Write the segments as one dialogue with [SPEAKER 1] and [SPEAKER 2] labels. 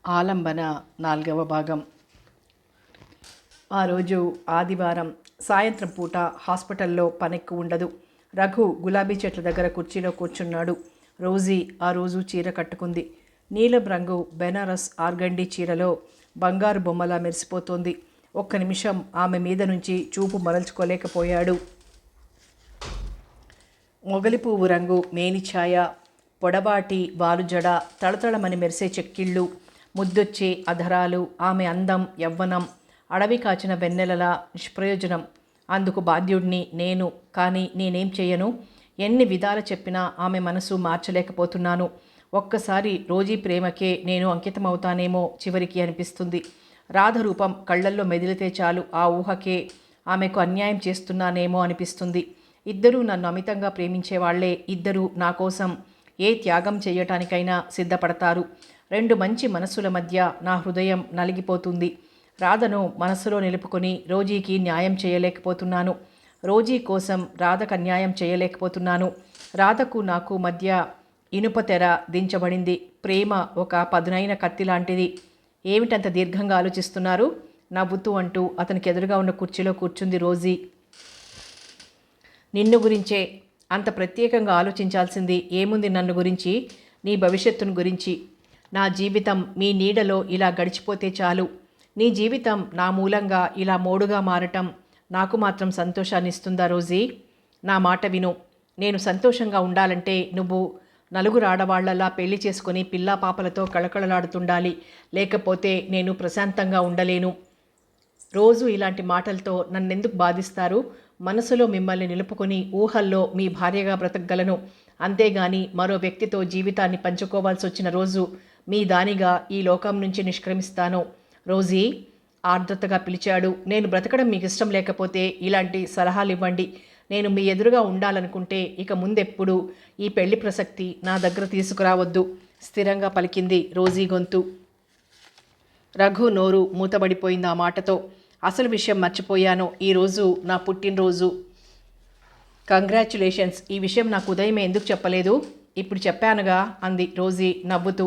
[SPEAKER 1] ఆలంబన 4వ భాగం. ఆ రోజు ఆదివారం సాయంత్రం పూట హాస్పిటల్లో పనెక్కు ఉండదు. రఘు గులాబీ చెట్ల దగ్గర కుర్చీలో కూర్చున్నాడు. రోజీ ఆ రోజు చీర కట్టుకుంది. నీలం రంగు బెనారస్ ఆర్గండి చీరలో బంగారు బొమ్మలా మెరిసిపోతోంది. ఒక్క నిమిషం ఆమె మీద నుంచి చూపు మరల్చుకోలేకపోయాడు. మొగలి పువ్వు రంగు మేనిఛాయ, పొడవాటి వాలుజడ, తళతళమని మెరిసే చెక్కిళ్ళు, ముద్దొచ్చే అధరాలు, ఆమె అందం, యవ్వనం, అడవి కాచిన వెన్నెలలా నిష్ప్రయోజనం. అందుకు బాధ్యుడిని నేను. కానీ నేనేం చెయ్యను? ఎన్ని విధాల చెప్పినా ఆమె మనసు మార్చలేకపోతున్నాను. ఒక్కసారి రోజీ ప్రేమకే నేను అంకితమవుతానేమో చివరికి అనిపిస్తుంది. రాధరూపం కళ్ళల్లో మెదిలితే చాలు ఆ ఊహకే ఆమెకు అన్యాయం చేస్తున్నానేమో అనిపిస్తుంది. ఇద్దరూ నన్ను అమితంగా ప్రేమించేవాళ్లే. ఇద్దరూ నా కోసం ఏ త్యాగం చేయటానికైనా సిద్ధపడతారు. రెండు మంచి మనస్సుల మధ్య నా హృదయం నలిగిపోతుంది. రాధను మనస్సులో నిలుపుకొని రోజీకి న్యాయం చేయలేకపోతున్నాను. రోజీ కోసం రాధకు అన్యాయం చేయలేకపోతున్నాను. రాధకు నాకు మధ్య ఇనుప తెర దించబడింది. ప్రేమ ఒక పదునైన కత్తి లాంటిది. ఏమిటంత దీర్ఘంగా ఆలోచిస్తున్నారు? నవ్వుతూ అంటూ అతనికి ఎదురుగా ఉన్న కుర్చీలో కూర్చుంది రోజీ. నిన్ను గురించే. అంత ప్రత్యేకంగా ఆలోచించాల్సింది ఏముంది నన్ను గురించి? నీ భవిష్యత్తును గురించి. నా జీవితం మీ నీడలో ఇలా గడిచిపోతే చాలు. నీ జీవితం నా మూలంగా ఇలా మోడుగా మారటం నాకు మాత్రం సంతోషాన్ని ఇస్తుందా రోజీ? నా మాట విను. నేను సంతోషంగా ఉండాలంటే నువ్వు నలుగురు ఆడవాళ్లలా పెళ్లి చేసుకుని పిల్లా పాపలతో కళకళలాడుతుండాలి. లేకపోతే నేను ప్రశాంతంగా ఉండలేను. రోజు ఇలాంటి మాటలతో నన్నెందుకు బాధిస్తారు? మనసులో మిమ్మల్ని నిలుపుకొని ఊహల్లో మీ భార్యగా బ్రతకగలను. అంతేగాని మరో వ్యక్తితో జీవితాన్ని పంచుకోవాల్సి వచ్చిన రోజు మీ దానిగా ఈ లోకం నుంచి నిష్క్రమిస్తాను. రోజీ ఆర్ద్రతగా పిలిచాడు. నేను బ్రతకడం మీకు ఇష్టం లేకపోతే ఇలాంటి సలహాలు ఇవ్వండి. నేను మీ ఎదురుగా ఉండాలనుకుంటే ఇక ముందెప్పుడు ఈ పెళ్లి ప్రసక్తి నా దగ్గర తీసుకురావద్దు. స్థిరంగా పలికింది రోజీ గొంతు. రఘు నోరు మూతబడిపోయింది ఆ మాటతో. అసలు విషయం మర్చిపోయాను. ఈరోజు నా పుట్టినరోజు. కంగ్రాచ్యులేషన్స్. ఈ విషయం నాకు ఉదయమే ఎందుకు చెప్పలేదు? ఇప్పుడు చెప్పానుగా అంది రోజీ నవ్వుతూ.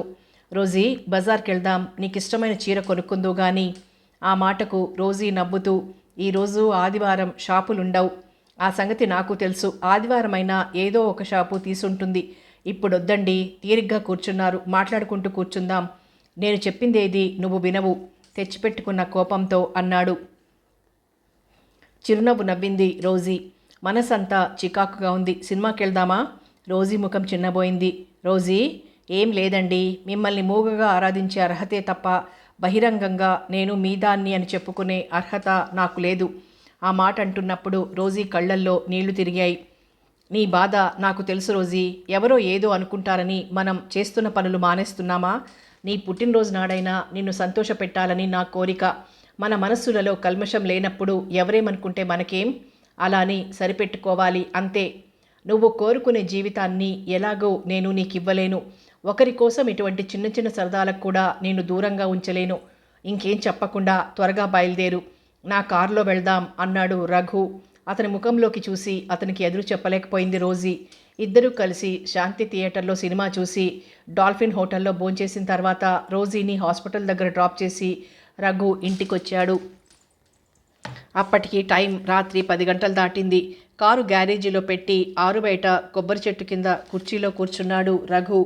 [SPEAKER 1] రోజీ, బజార్కి వెళ్దాం. నీకు ఇష్టమైన చీర కొనుక్కుందో గాని. ఆ మాటకు రోజీ నవ్వుతూ, ఈరోజు ఆదివారం, షాపులుండవు. ఆ సంగతి నాకు తెలుసు. ఆదివారమైనా ఏదో ఒక షాపు తీసుంటుంది. ఇప్పుడొద్దండి. తీరిగ్గా కూర్చున్నారు. మాట్లాడుకుంటూ కూర్చుందాం. నేను చెప్పిందేది నువ్వు వినవు తెచ్చిపెట్టుకున్న కోపంతో అన్నాడు. చిరునవ్వు నవ్వింది రోజీ. మనసంతా చికాకుగా ఉంది. సినిమాకి వెళ్దామా? రోజీ ముఖం చిన్నబోయింది. రోజీ, ఏం లేదండి. మిమ్మల్ని మూగగా ఆరాధించే అర్హతే తప్ప బహిరంగంగా నేను మీదాన్ని అని చెప్పుకునే అర్హత నాకు లేదు. ఆ మాట అంటున్నప్పుడు రోజీ కళ్ళల్లో నీళ్లు తిరిగాయి. నీ బాధ నాకు తెలుసు రోజీ. ఎవరో ఏదో అనుకుంటారని మనం చేస్తున్న పనులు మానేస్తున్నామా? నీ పుట్టినరోజు నాడైనా నిన్ను సంతోషపెట్టాలని నా కోరిక. మన మనస్సులలో కల్మషం లేనప్పుడు ఎవరేమనుకుంటే మనకేం? అలా అని సరిపెట్టుకోవాలి అంతే. నువ్వు కోరుకునే జీవితాన్ని ఎలాగో నేను నీకు ఇవ్వలేను. ఒకరి కోసం ఇటువంటి చిన్న చిన్న సరదాలకు కూడా నేను దూరంగా ఉంచలేను. ఇంకేం చెప్పకుండా త్వరగా బయలుదేరు. నా కారులో వెళ్దాం అన్నాడు రఘు. అతని ముఖంలోకి చూసి అతనికి ఎదురు చెప్పలేకపోయింది రోజీ. ఇద్దరూ కలిసి శాంతి థియేటర్లో సినిమా చూసి డాల్ఫిన్ హోటల్లో భోంచేసిన తర్వాత రోజీని హాస్పిటల్ దగ్గర డ్రాప్ చేసి రఘు ఇంటికొచ్చాడు. అప్పటికి టైం రాత్రి 10 గంటలు దాటింది. కారు గ్యారేజీలో పెట్టి ఆరు బయట కొబ్బరి చెట్టు కింద కుర్చీలో కూర్చున్నాడు రఘు.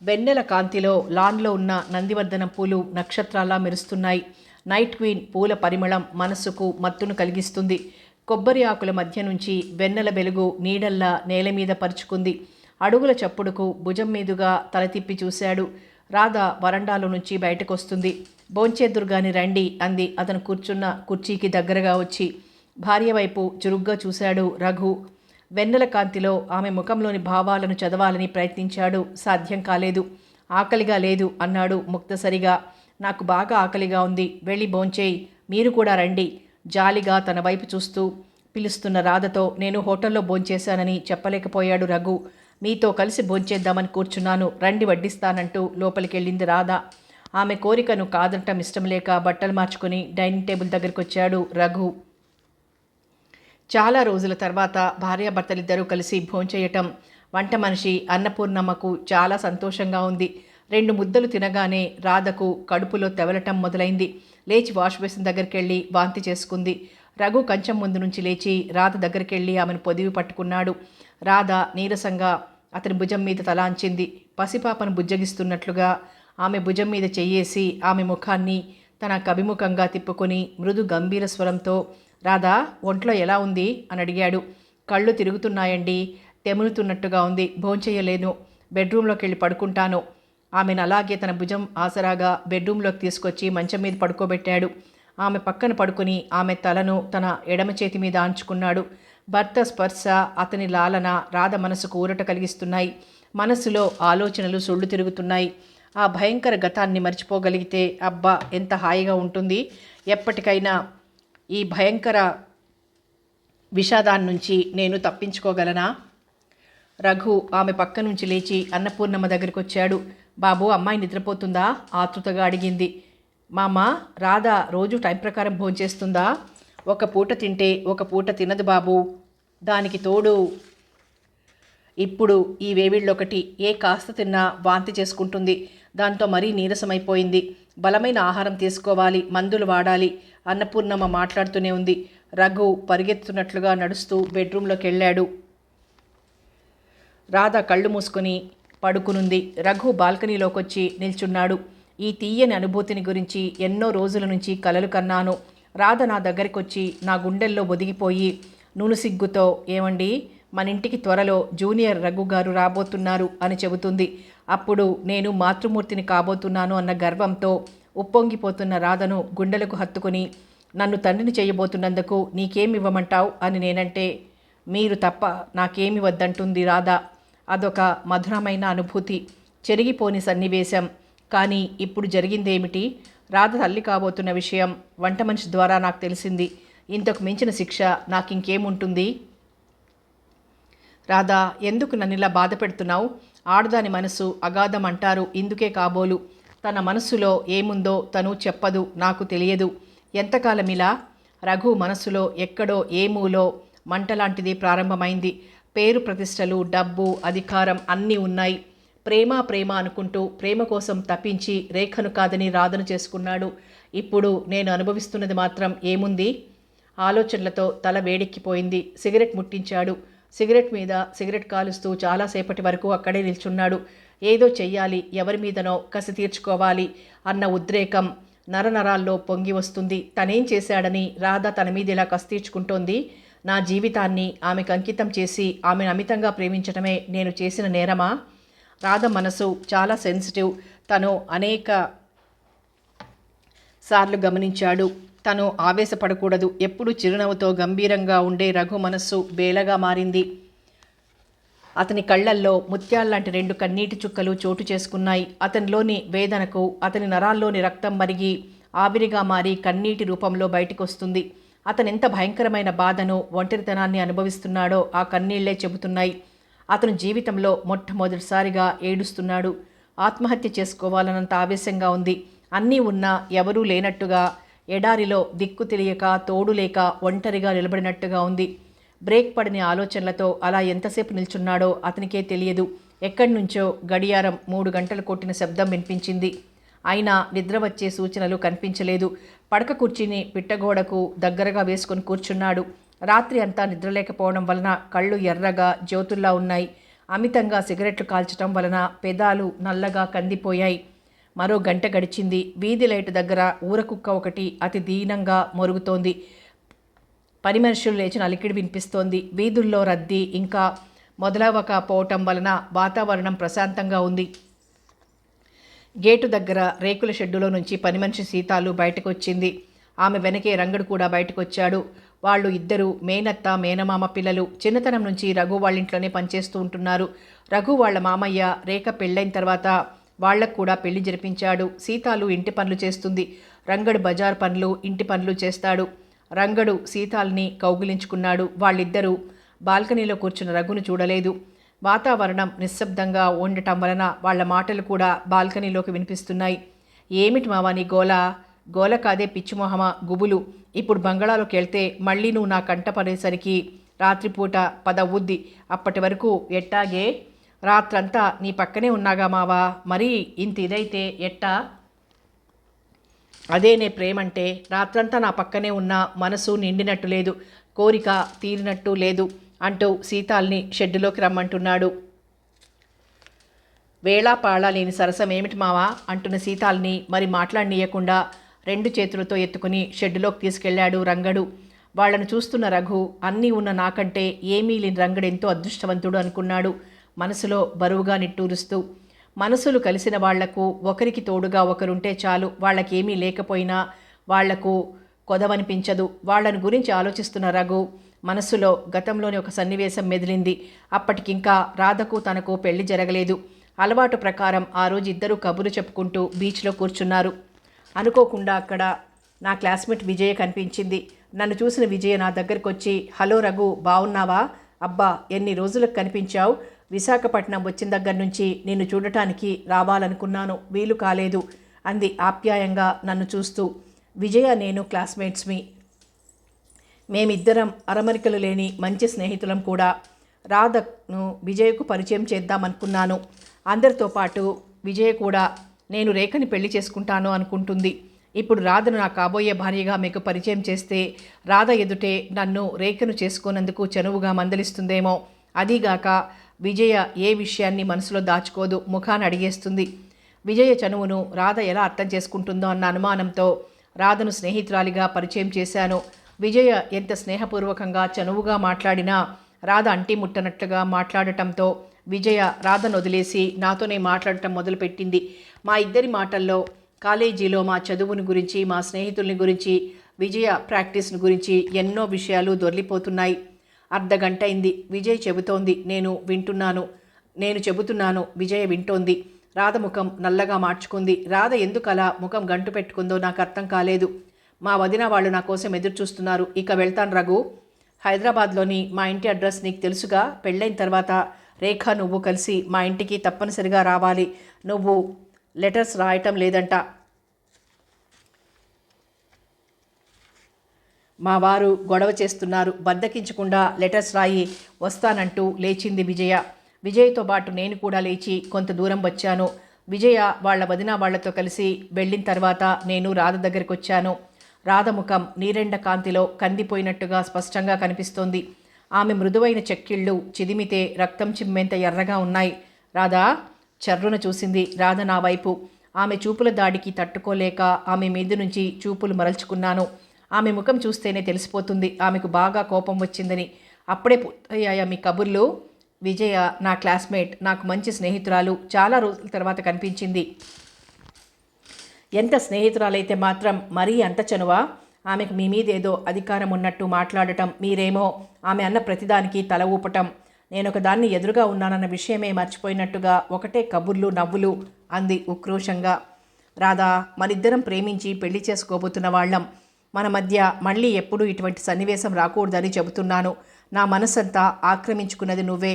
[SPEAKER 1] వెన్నెల కాంతిలో లాన్లో ఉన్న నందివర్ధనం పూలు నక్షత్రాల్లా మెరుస్తున్నాయి. నైట్ క్వీన్ పూల పరిమళం మనస్సుకు మత్తును కలిగిస్తుంది. కొబ్బరి ఆకుల మధ్య నుంచి వెన్నెల వెలుగు నీడల్లా నేల మీద పరుచుకుంది. అడుగుల చప్పుడుకు భుజం మీదుగా తల తిప్పి చూశాడు. రాధ వరండాలో నుంచి బయటకొస్తుంది. భోంచేద్దురుగాని రండి అంది అతను కూర్చున్న కుర్చీకి దగ్గరగా వచ్చి. భార్య వైపు చురుగ్గా చూశాడు రఘు. వెన్నెల కాంతిలో ఆమె ముఖంలోని భావాలను చదవాలని ప్రయత్నించాడు. సాధ్యం కాలేదు. ఆకలిగా లేదు అన్నాడు ముక్తసరిగా. నాకు బాగా ఆకలిగా ఉంది. వెళ్ళి భోంచేయి. మీరు కూడా రండి. జాలిగా తన వైపు చూస్తూ పిలుస్తున్న రాధతో నేను హోటల్లో భోంచేశానని చెప్పలేకపోయాడు రఘు. మీతో కలిసి భోంచేద్దామని కూర్చున్నాను. రండి వడ్డిస్తానంటూ లోపలికెళ్ళింది రాధ. ఆమె కోరికను కాదనటం ఇష్టం లేక బట్టలు మార్చుకుని డైనింగ్ టేబుల్ దగ్గరికి వచ్చాడు రఘు. చాలా రోజుల తర్వాత భార్యాభర్తలిద్దరూ కలిసి భోంచేయటం వంట మనిషి అన్నపూర్ణమ్మకు చాలా సంతోషంగా ఉంది. 2 ముద్దలు తినగానే రాధకు కడుపులో తెవలటం మొదలైంది. లేచి వాష్ బేసిన్ దగ్గరికెళ్ళి వాంతి చేసుకుంది. రఘు కంచం ముందు నుంచి లేచి రాధ దగ్గరికెళ్ళి ఆమెను పొదివి పట్టుకున్నాడు. రాధ నీరసంగా అతని భుజం మీద తలాంచింది. పసిపాపను బుజ్జగిస్తున్నట్లుగా ఆమె భుజం మీద చెయ్యేసి ఆమె ముఖాన్ని తన కభిముఖంగా తిప్పుకొని మృదు గంభీర స్వరంతో, రాధా, ఒంట్లో ఎలా ఉంది అని అడిగాడు. కళ్ళు తిరుగుతున్నాయండి, తెములుతున్నట్టుగా ఉంది, భోంచెయ్యలేను, బెడ్రూమ్లోకి వెళ్ళి పడుకుంటాను. ఆమెను అలాగే తన భుజం ఆసరాగా బెడ్రూమ్లోకి తీసుకొచ్చి మంచం మీద పడుకోబెట్టాడు. ఆమె పక్కన పడుకుని ఆమె తలను తన ఎడమ చేతి మీద ఆంచుకున్నాడు. భర్త స్పర్శ, అతని లాలన రాధ మనసుకు ఊరట కలిగిస్తున్నాయి. మనస్సులో ఆలోచనలు సుళ్ళు తిరుగుతున్నాయి. ఆ భయంకర గతాన్ని మర్చిపోగలిగితే అబ్బా ఎంత హాయిగా ఉంటుంది. ఎప్పటికైనా ఈ భయంకర విషాదాన్ని నుంచి నేను తప్పించుకోగలనా? రఘు ఆమె పక్క నుంచి లేచి అన్నపూర్ణమ్మ దగ్గరికి వచ్చాడు. బాబు, అమ్మాయి నిద్రపోతుందా? ఆతృతగా అడిగింది. మామ, రాధ రోజు టైం ప్రకారం భోంచేస్తుందా? ఒక పూట తింటే ఒక పూట తినదు బాబు. దానికి తోడు ఇప్పుడు ఈ వేవిళ్ళొకటి, ఏ కాస్త తిన్నా వాంతి చేసుకుంటుంది. దాంతో మరీ నీరసమైపోయింది. బలమైన ఆహారం తీసుకోవాలి, మందులు వాడాలి. అన్నపూర్ణమ్మ మాట్లాడుతూనే ఉంది. రఘు పరిగెత్తున్నట్లుగా నడుస్తూ బెడ్రూమ్లోకి వెళ్ళాడు. రాధ కళ్ళు మూసుకొని పడుకునుంది. రఘు బాల్కనీలోకి వచ్చి నిల్చున్నాడు. ఈ తీయని అనుభూతిని గురించి ఎన్నో రోజుల నుంచి కలలు కన్నాను. రాధ నా దగ్గరికి వచ్చి నా గుండెల్లో ఒదిగిపోయి నూనుసిగ్గుతో, ఏమండి, మన ఇంటికి త్వరలో జూనియర్ రఘు గారు రాబోతున్నారు అని చెబుతుంది. అప్పుడు నేను మాతృమూర్తిని కాబోతున్నాను అన్న గర్వంతో ఉప్పొంగిపోతున్న రాధను గుండెలకు హత్తుకుని, నన్ను తండ్రిని చేయబోతున్నందుకు నీకేమివ్వమంటావు అని నేనంటే, మీరు తప్ప నాకేమి వద్దంటుంది రాధ. అదొక మధురమైన అనుభూతి, చెరిగిపోని సన్నివేశం. కానీ ఇప్పుడు జరిగిందేమిటి? రాధ తల్లి కాబోతున్న విషయం వంట మనిషి ద్వారా నాకు తెలిసింది. ఇంతకు మించిన శిక్ష నాకింకేముంటుంది? రాధా, ఎందుకు నన్ను ఇలా బాధ పెడుతున్నావు? ఆడదాని మనసు అగాధం అంటారు, ఇందుకే కాబోలు. తన మనస్సులో ఏముందో తను చెప్పదు, నాకు తెలియదు. ఎంతకాలం ఇలా? రఘు మనస్సులో ఎక్కడో ఏ మూలో మంటలాంటిది ప్రారంభమైంది. పేరు ప్రతిష్టలు, డబ్బు, అధికారం అన్నీ ఉన్నాయి. ప్రేమ ప్రేమ అనుకుంటూ ప్రేమ కోసం తప్పించి రేఖను కాదని రాధను చేసుకున్నాడు. ఇప్పుడు నేను అనుభవిస్తున్నది మాత్రం ఏముంది? ఆలోచనలతో తల వేడెక్కిపోయింది. సిగరెట్ ముట్టించాడు. సిగరెట్ మీద సిగరెట్ కాలుస్తూ చాలాసేపటి వరకు అక్కడే నిల్చున్నాడు. ఏదో చెయ్యాలి, ఎవరి మీదనో కసి తీర్చుకోవాలి అన్న ఉద్రేకం నరనరాల్లో పొంగి వస్తుంది. తనేం చేశాడని రాధ తన మీద ఇలా కసి తీర్చుకుంటోంది? నా జీవితాన్ని ఆమెకు అంకితం చేసి ఆమెను అమితంగా ప్రేమించడమే నేను చేసిన నేరమా? రాధ మనసు చాలా సెన్సిటివ్. తను అనేక సార్లు గమనించాడు. తను ఆవేశపడకూడదు. ఎప్పుడు చిరునవ్వుతో గంభీరంగా ఉండే రఘు మనస్సు బేలగా మారింది. అతని కళ్ళల్లో ముత్యాల్లాంటి 2 కన్నీటి చుక్కలు చోటు చేసుకున్నాయి. అతనిలోని వేదనకు అతని నరాల్లోని రక్తం మరిగి ఆవిరిగా మారి కన్నీటి రూపంలో బయటికొస్తుంది. అతనెంత భయంకరమైన బాధను, ఒంటరితనాన్ని అనుభవిస్తున్నాడో ఆ కన్నీళ్లే చెబుతున్నాయి. అతను జీవితంలో మొట్టమొదటిసారిగా ఏడుస్తున్నాడు. ఆత్మహత్య చేసుకోవాలన్నంత ఆవేశంగా ఉంది. అన్నీ ఉన్నా ఎవరూ లేనట్టుగా, ఎడారిలో దిక్కు తెలియక, తోడు లేక ఒంటరిగా నిలబడినట్టుగా ఉంది. బ్రేక్ పడిన ఆలోచనలతో అలా ఎంతసేపు నిల్చున్నాడో అతనికే తెలియదు. ఎక్కడి నుంచో గడియారం 3 గంటలు కొట్టిన శబ్దం వినిపించింది. అయినా నిద్ర వచ్చే సూచనలు కనిపించలేదు. పడక కుర్చీని పిట్టగోడకు దగ్గరగా వేసుకొని కూర్చున్నాడు. రాత్రి అంతా నిద్రలేకపోవడం వలన కళ్ళు ఎర్రగా జ్యోతుల్లా ఉన్నాయి. అమితంగా సిగరెట్లు కాల్చడం వలన పెదాలు నల్లగా కందిపోయాయి. మరో గంట గడిచింది. వీధి లైటు దగ్గర ఊరకుక్క ఒకటి అతి దీనంగా మొరుగుతోంది. పని మనుషులు లేచిన అలికిడి వినిపిస్తోంది. వీధుల్లో రద్దీ ఇంకా మొదలవకపోవటం వలన వాతావరణం ప్రశాంతంగా ఉంది. గేటు దగ్గర రేకుల షెడ్డులో నుంచి పని మనిషి సీతాలు బయటకు వచ్చింది. ఆమె వెనకే రంగడు కూడా బయటకొచ్చాడు. వాళ్ళు ఇద్దరు మేనత్త మేనమామ పిల్లలు. చిన్నతనం నుంచి రఘు వాళ్ళింట్లోనే పనిచేస్తూ ఉంటున్నారు. రఘు వాళ్ళ మామయ్య రేఖ పెళ్ళైన తర్వాత వాళ్లకు కూడా పెళ్లి జరిపించాడు. సీతాలు ఇంటి పనులు చేస్తుంది. రంగడు బజార్ పనులు, ఇంటి పనులు చేస్తాడు. రంగడు సీతాల్ని కౌగిలించుకున్నాడు. వాళ్ళిద్దరూ బాల్కనీలో కూర్చున్న రఘును చూడలేదు. వాతావరణం నిశ్శబ్దంగా ఉండటం వలన వాళ్ల మాటలు కూడా బాల్కనీలోకి వినిపిస్తున్నాయి. ఏమిటి మావా నీ గోల? గోల కాదే పిచ్చిమొహమ, గుబులు. ఇప్పుడు బంగాళాలోకి వెళ్తే మళ్ళీ నువ్వు నా కంట పడేసరికి రాత్రిపూట 10 అవుద్ది. అప్పటి వరకు ఎట్టాగే? రాత్రంతా నీ పక్కనే ఉన్నాగా మావా, మరీ ఇంత ఇదైతే ఎట్టా? అదే నే ప్రేమంటే. రాత్రంతా నా పక్కనే ఉన్న మనసు నిండినట్టు లేదు, కోరిక తీరినట్టు లేదు అంటూ సీతాల్ని షెడ్డులోకి రమ్మంటున్నాడు. వేళాపాళా లేని సరసం ఏమిటి మావా అంటున్న సీతాల్ని మరి మాట్లాడనీయకుండా 2 చేతులతో ఎత్తుకుని షెడ్డులోకి తీసుకెళ్లాడు రంగడు. వాళ్లను చూస్తున్న రఘు అన్నీ ఉన్న నాకంటే ఏమీ లేని రంగడెంతో అదృష్టవంతుడు అనుకున్నాడు మనసులో బరువుగా నిట్టూరుస్తూ. మనసులు కలిసిన వాళ్లకు ఒకరికి తోడుగా ఒకరుంటే చాలు, వాళ్ళకేమీ లేకపోయినా వాళ్లకు కొదవనిపించదు. వాళ్లను గురించి ఆలోచిస్తున్న రఘు మనసులో గతంలోని ఒక సన్నివేశం మెదిలింది. అప్పటికింకా రాధకు తనకు పెళ్లి జరగలేదు. అలవాటు ప్రకారం ఆ రోజు ఇద్దరూ కబుర్లు చెప్పుకుంటూ బీచ్లో కూర్చున్నారు. అనుకోకుండా అక్కడ నా క్లాస్మేట్ విజయ కనిపించింది. నన్ను చూసిన విజయ నా దగ్గరకు వచ్చి, హలో రఘు, బావున్నావా? అబ్బా, ఎన్ని రోజులకు కనిపించావు. విశాఖపట్నం వచ్చిన దగ్గర నుంచి నిన్ను చూడటానికి రావాలనుకున్నాను, వీలు కాలేదు అంది ఆప్యాయంగా నన్ను చూస్తూ. విజయ నేను క్లాస్మేట్స్మి. మేమిద్దరం అరమరికలు లేని మంచి స్నేహితులం కూడా. రాధను విజయకు పరిచయం చేద్దామనుకున్నాను. అందరితో పాటు విజయ కూడా నేను రేఖని పెళ్లి చేసుకుంటాను అనుకుంటుంది. ఇప్పుడు రాధను నా కాబోయే భార్యగా మీకు పరిచయం చేస్తే రాధ ఎదుటే నన్ను రేఖను చేసుకున్నందుకు చనువుగా మందలిస్తుందేమో. అదీగాక విజయ ఏ విషయాన్ని మనసులో దాచుకోదు, ముఖాన్ని అడిగేస్తుంది. విజయ చనువును రాధ ఎలా అర్థం చేసుకుంటుందో అన్న అనుమానంతో రాధను స్నేహితురాలిగా పరిచయం చేశాను. విజయ ఎంత స్నేహపూర్వకంగా చనువుగా మాట్లాడినా రాధ అంటి ముట్టనట్లుగా మాట్లాడటంతో విజయ రాధను వదిలేసి నాతోనే మాట్లాడటం మొదలుపెట్టింది. మా ఇద్దరి మాటల్లో కాలేజీలో మా చదువుని గురించి, మా స్నేహితుల్ని గురించి, విజయ ప్రాక్టీస్ని గురించి ఎన్నో విషయాలు దొర్లిపోతున్నాయి. అర్ధగంట అయింది. విజయ్ చెబుతోంది, నేను చెబుతున్నాను, విజయ వింటోంది. రాధ ముఖం నల్లగా మార్చుకుంది. రాధ ఎందుకలా ముఖం గంటు పెట్టుకుందో నాకు అర్థం కాలేదు. మా వదిన వాళ్ళు నా కోసం ఎదురు చూస్తున్నారు. ఇక వెళ్తాను రఘు. హైదరాబాద్లోని మా ఇంటి అడ్రస్ నీకు తెలుసుగా. పెళ్ళైన తర్వాత రేఖ నువ్వు కలిసి మా ఇంటికి తప్పనిసరిగా రావాలి. నువ్వు లెటర్స్ రాయటం లేదంట. మా వారు గొడవ చేస్తున్నారు. బద్దకించకుండా లెటర్స్ రాయి, వస్తానంటూ లేచింది విజయ. విజయ్తో పాటు నేను కూడా లేచి కొంత దూరం వచ్చాను. విజయ వాళ్ళ వదిన వాళ్లతో కలిసి వెళ్ళిన తర్వాత నేను రాధ దగ్గరికి వచ్చాను. రాధ ముఖం నీరెండ కాంతిలో కందిపోయినట్టుగా స్పష్టంగా కనిపిస్తోంది. ఆమె మృదువైన చెక్కిళ్ళు చిదిమితే రక్తం చిమ్మేంత ఎర్రగా ఉన్నాయి. రాధా చర్రున చూసింది రాధ నా వైపు. ఆమె చూపుల దాడికి తట్టుకోలేక ఆమె మీద నుంచి చూపులు మరల్చుకున్నాను. ఆమె ముఖం చూస్తేనే తెలిసిపోతుంది ఆమెకు బాగా కోపం వచ్చిందని. అప్పుడే పూర్తయ్యాయా మీ కబుర్లు? విజయ నా క్లాస్మేట్, నాకు మంచి స్నేహితురాలు, చాలా రోజుల తర్వాత కనిపించింది. ఎంత స్నేహితురాలైతే మాత్రం మరీ అంత చనువా? ఆమెకు మీ మీద ఏదో అధికారం ఉన్నట్టు మాట్లాడటం, మీరేమో ఆమె అన్న ప్రతిదానికి తల ఊపటం, నేనొక దాన్ని ఎదురుగా ఉన్నానన్న విషయమే మర్చిపోయినట్టుగా ఒకటే కబుర్లు నవ్వులు అంది ఉక్రోషంగా. రాధా, మనిద్దరం ప్రేమించి పెళ్లి చేసుకోబోతున్న వాళ్ళం. మన మధ్య మళ్ళీ ఎప్పుడూ ఇటువంటి సన్నివేశం రాకూడదని చెబుతున్నాను. నా మనసంతా ఆక్రమించుకున్నది నువ్వే.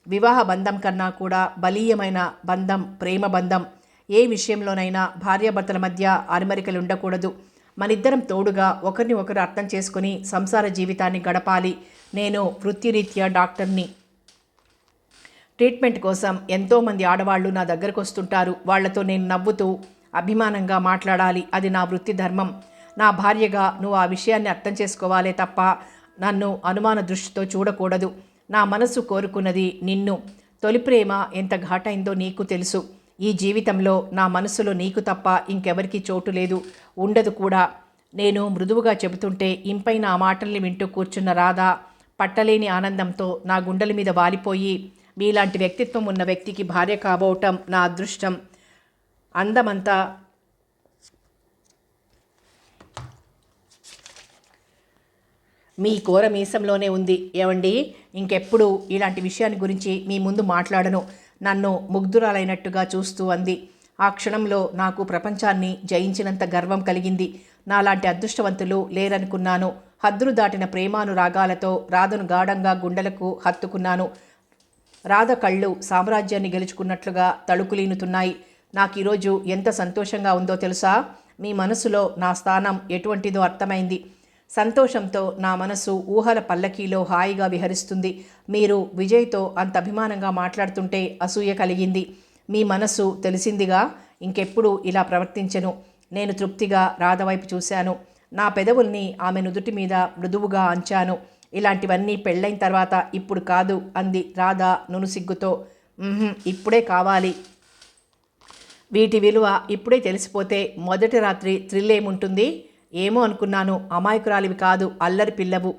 [SPEAKER 1] వివాహ బంధం కన్నా కూడా బలీయమైన బంధం ప్రేమ బంధం. ఏ విషయంలోనైనా భార్యాభర్తల మధ్య అరమరికలు ఉండకూడదు. మనిద్దరం తోడుగా ఒకరిని ఒకరు అర్థం చేసుకుని సంసార జీవితాన్ని గడపాలి. నేను వృత్తిరీత్యా డాక్టర్ని. ట్రీట్మెంట్ కోసం ఎంతోమంది ఆడవాళ్లు నా దగ్గరకు వస్తుంటారు. వాళ్లతో నేను నవ్వుతూ అభిమానంగా మాట్లాడాలి. అది నా వృత్తి ధర్మం. నా భార్యగా నువ్వు ఆ విషయాన్ని అర్థం చేసుకోవాలే తప్ప నన్ను అనుమాన దృష్టితో చూడకూడదు. నా మనసు కోరుకున్నది నిన్ను. తొలి ప్రేమ ఎంత ఘాటైందో నీకు తెలుసు. ఈ జీవితంలో నా మనసులో నీకు తప్ప ఇంకెవరికీ చోటు లేదు, ఉండదు కూడా. నేను మృదువుగా చెబుతుంటే ఇంపైన ఆ మాటల్ని వింటూ కూర్చున్న రాధ పట్టలేని ఆనందంతో నా గుండెల మీద వాలిపోయి, మీలాంటి వ్యక్తిత్వం ఉన్న వ్యక్తికి భార్య కాబోవటం నా అదృష్టం. అందమంతా మీ కోర మీసంలోనే ఉంది. ఏవండి, ఇంకెప్పుడు ఇలాంటి విషయాన్ని గురించి మీ ముందు మాట్లాడను నన్ను ముగ్ధురాలైనట్టుగా చూస్తూ అంది. ఆ క్షణంలో నాకు ప్రపంచాన్ని జయించినంత గర్వం కలిగింది. నాలాంటి అదృష్టవంతులు లేరనుకున్నాను. హద్దులు దాటిన ప్రేమానురాగాలతో రాధను గాఢంగా గుండెలకు హత్తుకున్నాను. రాధ కళ్ళు సామ్రాజ్యాన్ని గెలుచుకున్నట్లుగా తళుకులీనుతున్నాయి. నాకు ఈరోజు ఎంత సంతోషంగా ఉందో తెలుసా? మీ మనసులో నా స్థానం ఎటువంటిదో అర్థమైంది. సంతోషంతో నా మనసు ఊహల పల్లకీలో హాయిగా విహరిస్తుంది. మీరు విజయ్తో అంత అభిమానంగా మాట్లాడుతుంటే అసూయ కలిగింది. మీ మనసు తెలిసిందిగా, ఇంకెప్పుడు ఇలా ప్రవర్తించను. నేను తృప్తిగా రాధ వైపు చూశాను. నా పెదవుల్ని ఆమె నుదుటి మీద మృదువుగా అంచాను. ఇలాంటివన్నీ పెళ్ళైన తర్వాత ఇప్పుడు కాదు అంది రాధ నునుసిగ్గుతో. ఇప్పుడే కావాలి. వీటి విలువ ఇప్పుడే తెలిసిపోతే మొదటి రాత్రి థ్రిల్ ఏముంటుంది? ఏమో అనుకున్నాను. అమాయకురాలివి కాదు, అల్లరి పిల్లవు.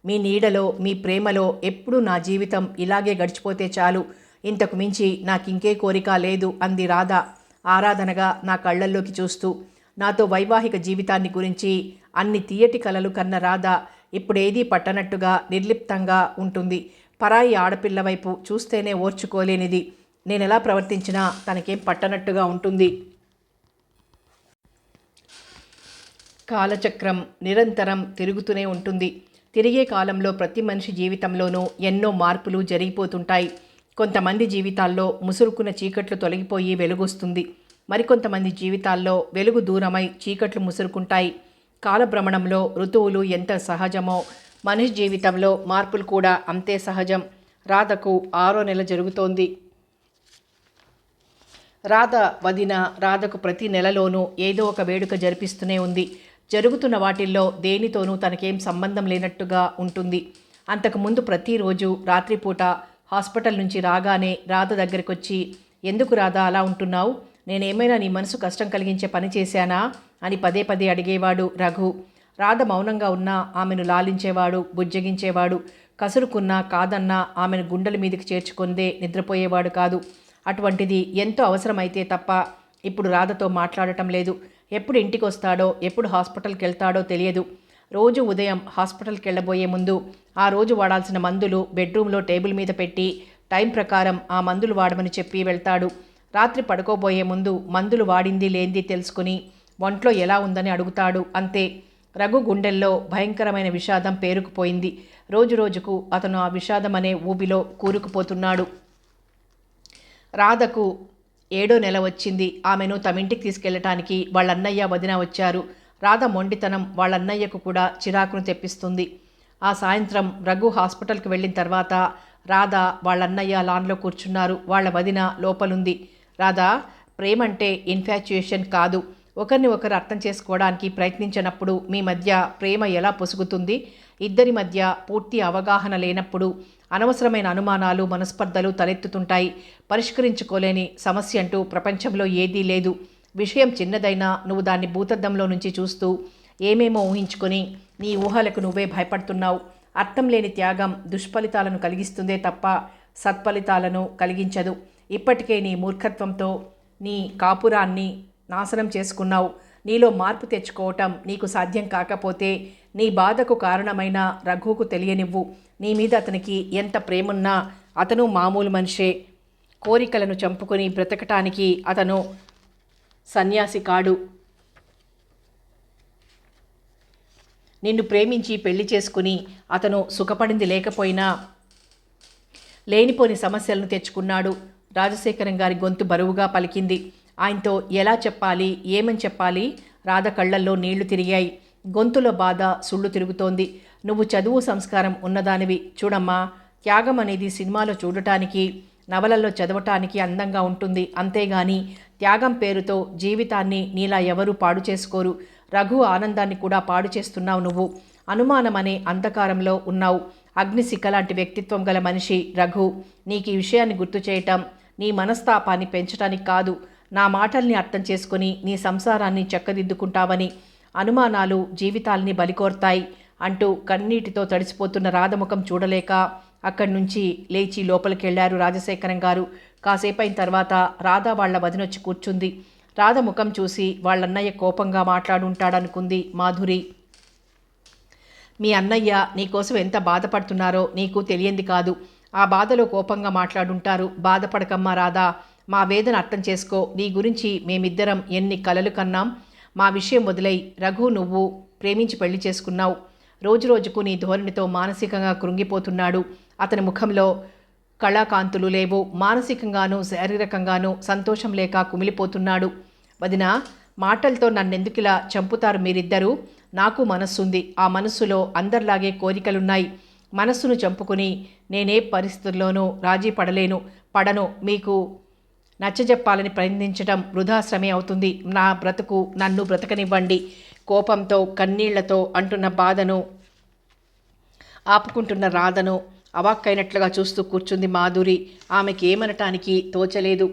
[SPEAKER 1] మీ నీడలో, మీ ప్రేమలో ఎప్పుడూ నా జీవితం ఇలాగే గడిచిపోతే చాలు. ఇంతకు మించి నాకింకే కోరిక లేదు అంది రాధ ఆరాధనగా నా కళ్ళల్లోకి చూస్తూ. నాతో వైవాహిక జీవితాన్ని గురించి అన్ని తీయటి కలలు కన్న రాధ ఇప్పుడేదీ పట్టనట్టుగా నిర్లిప్తంగా ఉంటుంది. పరాయి ఆడపిల్ల వైపు చూస్తేనే ఓర్చుకోలేనిది. నేనెలా ప్రవర్తించినా తనకేం పట్టనట్టుగా ఉంటుంది. కాలచక్రం నిరంతరం తిరుగుతూనే ఉంటుంది. తిరిగే కాలంలో ప్రతి మనిషి జీవితంలోనూ ఎన్నో మార్పులు జరిగిపోతుంటాయి. కొంతమంది జీవితాల్లో ముసురుకున్న చీకట్లు తొలగిపోయి వెలుగొస్తుంది. మరికొంతమంది జీవితాల్లో వెలుగు దూరమై చీకట్లు ముసురుకుంటాయి. కాలభ్రమణంలో ఋతువులు ఎంత సహజమో మనిషి జీవితంలో మార్పులు కూడా అంతే సహజం. రాధకు 6వ నెల జరుగుతోంది. రాధ వదిన రాధకు ప్రతి నెలలోనూ ఏదో ఒక వేడుక జరిపిస్తూనే ఉంది. జరుగుతున్న వాటిల్లో దేనితోనూ తనకేం సంబంధం లేనట్టుగా ఉంటుంది. అంతకుముందు ప్రతిరోజు రాత్రిపూట హాస్పిటల్ నుంచి రాగానే రాధ దగ్గరికొచ్చి, ఎందుకు రాధ అలా ఉంటున్నావు? నేనేమైనా నీ మనసు కష్టం కలిగించే పని చేశానా అని పదే పదే అడిగేవాడు రఘు. రాధ మౌనంగా ఉన్నా ఆమెను లాలించేవాడు, బుజ్జగించేవాడు. కసురుకున్నా కాదన్నా ఆమెను గుండెల మీదకి చేర్చుకుందే నిద్రపోయేవాడు కాదు. అటువంటిది ఎంతో అవసరమైతే తప్ప ఇప్పుడు రాధతో మాట్లాడటం లేదు. ఎప్పుడు ఇంటికి వస్తాడో, ఎప్పుడు హాస్పిటల్కి వెళ్తాడో తెలియదు. రోజు ఉదయం హాస్పిటల్కి వెళ్ళబోయే ముందు ఆ రోజు వాడాల్సిన మందులు బెడ్రూమ్లో టేబుల్ మీద పెట్టి టైం ప్రకారం ఆ మందులు వాడమని చెప్పి వెళ్తాడు. రాత్రి పడుకోబోయే ముందు మందులు వాడింది లేంది తెలుసుకుని ఒంట్లో ఎలా ఉందని అడుగుతాడు. అంతే. రఘు గుండెల్లో భయంకరమైన విషాదం పేరుకుపోయింది. రోజురోజుకు అతను ఆ విషాదం అనే ఊబిలో కూరుకుపోతున్నాడు. రాధకు 7వ నెల వచ్చింది. ఆమెను తమింటికి తీసుకెళ్లటానికి వాళ్ళన్నయ్య వదిన వచ్చారు. రాధ మొండితనం వాళ్ళన్నయ్యకు కూడా చిరాకును తెప్పిస్తుంది. ఆ సాయంత్రం రఘు హాస్పిటల్కి వెళ్ళిన తర్వాత రాధ వాళ్ళన్నయ్య లాన్లో కూర్చున్నారు. వాళ్ళ వదిన లోపలుంది. రాధా, ప్రేమంటే ఇన్ఫాచ్యుయేషన్ కాదు. ఒకరిని ఒకరు అర్థం చేసుకోవడానికి ప్రయత్నించినప్పుడు మీ మధ్య ప్రేమ ఎలా పొసుగుతుంది? ఇద్దరి మధ్య పూర్తి అవగాహన లేనప్పుడు అనవసరమైన అనుమానాలు, మనస్పర్ధలు తలెత్తుతుంటాయి. పరిష్కరించుకోలేని సమస్య అంటూ ప్రపంచంలో ఏదీ లేదు. విషయం చిన్నదైనా నువ్వు దాన్ని భూతద్దంలో నుంచి చూస్తూ ఏమేమో ఊహించుకొని నీ ఊహలకు నువ్వే భయపడుతున్నావు. అర్థం లేని త్యాగం దుష్ఫలితాలను కలిగిస్తుందే తప్ప సత్ఫలితాలను కలిగించదు. ఇప్పటికే నీ మూర్ఖత్వంతో నీ కాపురాన్ని నాశనం చేసుకున్నావు. నీలో మార్పు తెచ్చుకోవటం నీకు సాధ్యం కాకపోతే నీ బాధకు కారణమైన రఘువుకు తెలియనివ్వు. నీ మీద అతనికి ఎంత ప్రేమున్నా అతను మామూలు మనిషే. కోరికలను చంపుకొని బ్రతకటానికి అతను సన్యాసి కాడు. నిన్ను ప్రేమించి పెళ్లి చేసుకుని అతను సుఖపడింది లేకపోయినా లేనిపోని సమస్యలను తెచ్చుకున్నాడు. రాజశేఖరం గారి గొంతు బరువుగా పలికింది. ఆయనతో ఎలా చెప్పాలి, ఏమని చెప్పాలి? రాధ కళ్ళల్లో నీళ్లు తిరిగాయి. గొంతులో బాధ సుళ్ళు తిరుగుతోంది. నువ్వు చదువు సంస్కారం ఉన్నదానివి. చూడమ్మా, త్యాగం అనేది సినిమాలో చూడటానికి, నవలల్లో చదవటానికి అందంగా ఉంటుంది. అంతేగాని త్యాగం పేరుతో జీవితాన్ని నీలా ఎవరూ పాడు చేసుకోరు. రఘు ఆనందాన్ని కూడా పాడు చేస్తున్నావు నువ్వు. అనుమానం అనే అంధకారంలో ఉన్నావు. అగ్నిశిఖ లాంటి వ్యక్తిత్వం గల మనిషి రఘు. నీకు ఈ విషయాన్ని గుర్తు చేయటం నీ మనస్తాపాన్ని పెంచటానికి కాదు, నా మాటల్ని అర్థం చేసుకుని నీ సంసారాన్ని చక్కదిద్దుకుంటావని. అనుమానాలు జీవితాల్ని బలికోర్తాయి అంటూ కన్నీటితో తడిసిపోతున్న రాధముఖం చూడలేక అక్కడి నుంచి లేచి లోపలికెళ్లారు రాజశేఖరం గారు. కాసేపైన తర్వాత రాధ వాళ్ల వదినొచ్చి కూర్చుంది. రాధ ముఖం చూసి వాళ్ళన్నయ్య కోపంగా మాట్లాడుంటాడనుకుంది మాధురి. మీ అన్నయ్య నీకోసం ఎంత బాధపడుతున్నారో నీకు తెలియంది కాదు. ఆ బాధలో కోపంగా మాట్లాడుంటారు. బాధపడకమ్మా రాధా, మా వేదన అర్థం చేసుకో. నీ గురించి మేమిద్దరం ఎన్ని కలలు కన్నాం. మా విషయం వదిలై. రఘు నువ్వు ప్రేమించి పెళ్లి చేసుకున్నావు. రోజురోజుకు నీ ధోరణితో మానసికంగా కృంగిపోతున్నాడు. అతని ముఖంలో కళాకాంతులు లేవు. మానసికంగానూ శారీరకంగానూ సంతోషం లేక కుమిలిపోతున్నాడు. వదినా, మాటలతో నన్నెందుకిలా చంపుతారు మీరిద్దరూ? నాకు మనస్సుంది. ఆ మనస్సులో అందరిలాగే కోరికలున్నాయి. మనస్సును చంపుకుని నేనే పరిస్థితుల్లోనూ రాజీ పడను. మీకు నచ్చజెప్పాలని ప్రయత్నించడం వృధా శ్రమే అవుతుంది. నా బ్రతుకు నన్ను బ్రతకనివ్వండి. కోపంతో కన్నీళ్లతో అంటున్న బాధను ఆపుకుంటున్న రాధను అవాక్కైనట్లుగా చూస్తూ కూర్చుంది మాధురి. ఆమెకి ఏమనటానికి తోచలేదు.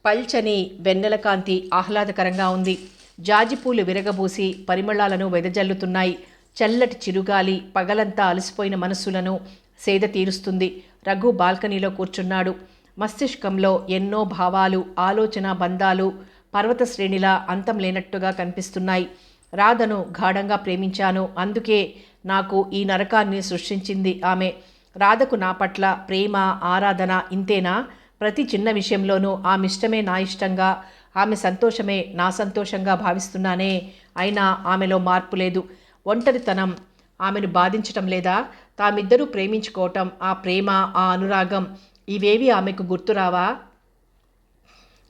[SPEAKER 1] పల్చని వెన్నెల కాంతి ఆహ్లాదకరంగా ఉంది. జాజిపూలు విరగబూసి పరిమళాలను వెదజల్లుతున్నాయి. చల్లటి చిరుగాలి పగలంతా అలసిపోయిన మనస్సులను సేద తీరుస్తుంది. రఘు బాల్కనీలో కూర్చున్నాడు. మస్తిష్కంలో ఎన్నో భావాలు, ఆలోచన బంధాలు పర్వత శ్రేణిలా అంతం లేనట్టుగా కనిపిస్తున్నాయి. రాధను గాఢంగా ప్రేమించాను. అందుకే నాకు ఈ నరకాన్ని సృష్టించింది ఆమె. రాధకు నా పట్ల ప్రేమ, ఆరాధన ఇంతేనా? ప్రతి చిన్న విషయంలోనూ ఆమె ఇష్టమే నా ఇష్టంగా, ఆమె సంతోషమే నా సంతోషంగా భావిస్తున్నానే. అయినా ఆమెలో మార్పు లేదు. ఒంటరితనం ఆమెను బాధించటం లేదా? తామిద్దరూ ప్రేమించుకోవటం, ఆ ప్రేమ, ఆ అనురాగం ఇవేవి ఆమెకు గుర్తురావా?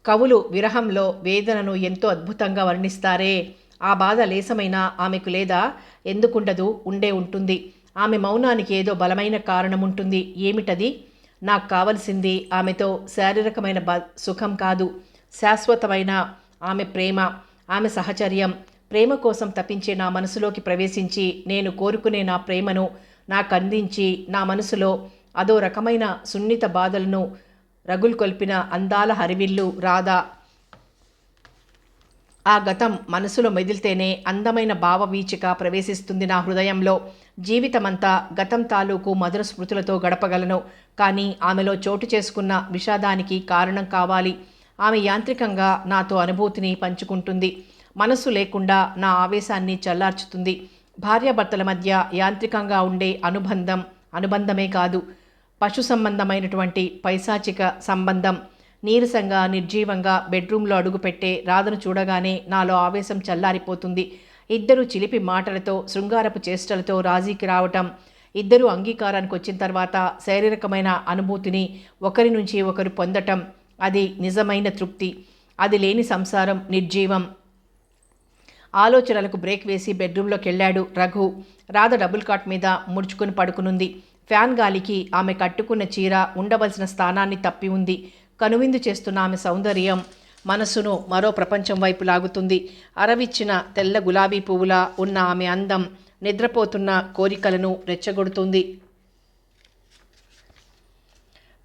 [SPEAKER 1] కవులు విరహంలో వేదనను ఎంతో అద్భుతంగా వర్ణిస్తారే, ఆ బాధ లేసమైనా ఆమెకు లేదా? ఎందుకుండదు? ఉండే ఉంటుంది. ఆమె మౌనానికి ఏదో బలమైన కారణం ఉంటుంది. ఏమిటది? నాకు కావలసింది ఆమెతో శారీరకమైన సుఖం కాదు, శాశ్వతమైన ఆమె ప్రేమ, ఆమె సహచర్యం. ప్రేమ కోసం తప్పించే నా మనసులోకి ప్రవేశించి నేను కోరుకునే నా ప్రేమను నాకు అందించి నా మనసులో అదో రకమైన సున్నిత బాధలను రగుల్కొల్పిన అందాల హరివిల్లు రాధ. ఆ గతం మనసులో మెదిలితేనే అందమైన భావవీచిక ప్రవేశిస్తుంది నా హృదయంలో. జీవితమంతా గతం తాలూకు మధుర స్మృతులతో గడపగలను. కానీ ఆమెలో చోటు చేసుకున్న విషాదానికి కారణం కావాలి. ఆమె యాంత్రికంగా నాతో అనుభూతిని పంచుకుంటుంది. మనస్సు లేకుండా నా ఆవేశాన్ని చల్లార్చుతుంది. భార్యాభర్తల మధ్య యాంత్రికంగా ఉండే అనుబంధమే కాదు, పశు సంబంధమైనటువంటి పైశాచిక సంబంధం. నీరసంగా నిర్జీవంగా బెడ్రూమ్లో అడుగుపెట్టే రాధను చూడగానే నాలో ఆవేశం చల్లారిపోతుంది. ఇద్దరు చిలిపి మాటలతో, శృంగారపు చేష్టలతో రాజీకి రావటం, ఇద్దరు అంగీకారానికి వచ్చిన తర్వాత శారీరకమైన అనుభూతిని ఒకరి నుంచి ఒకరు పొందటం, అది నిజమైన తృప్తి. అది లేని సంసారం నిర్జీవం. ఆలోచనలకు బ్రేక్ వేసి బెడ్రూమ్లోకి వెళ్ళాడు రఘు. రాధ డబుల్ కాట్ మీద ముడుచుకుని పడుకునుంది. ఫ్యాన్ గాలికి ఆమె కట్టుకున్న చీర ఉండవలసిన స్థానాన్ని తప్పి ఉంది. కనువిందు చేస్తున్న ఆమె సౌందర్యం మనసును మరో ప్రపంచం వైపు లాగుతుంది. అరవిచ్చిన తెల్ల గులాబీ పువ్వులా ఉన్న ఆమె అందం నిద్రపోతున్న కోరికలను రెచ్చగొడుతుంది.